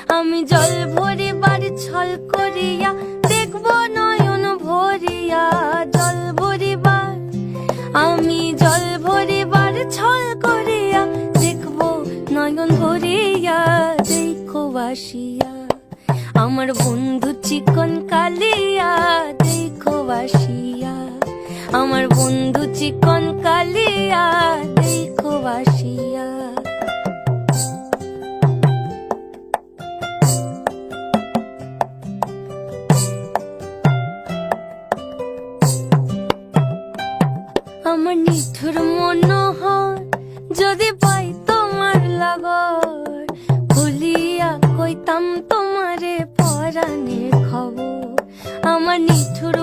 আমি জল ভরিবার ছল করিয়া দেখব নয়ন ভরিয়া, জল ভরিবার আমি জল ভরিবার ছল করিয়া দেখব নয়ন ভরিয়া। দেখো বাসিয়া আমার বন্ধু চিকন কালিয়া, দেখো বাসিয়া আমার বন্ধু চিকন কালিয়া, দেখো বাসিয়া। আমার নিঠুর মনোহর যদি পাই তোমার লাগর, ভুলিয়া কইতাম তোমারে পরাণের খবর। আমার নিঠুর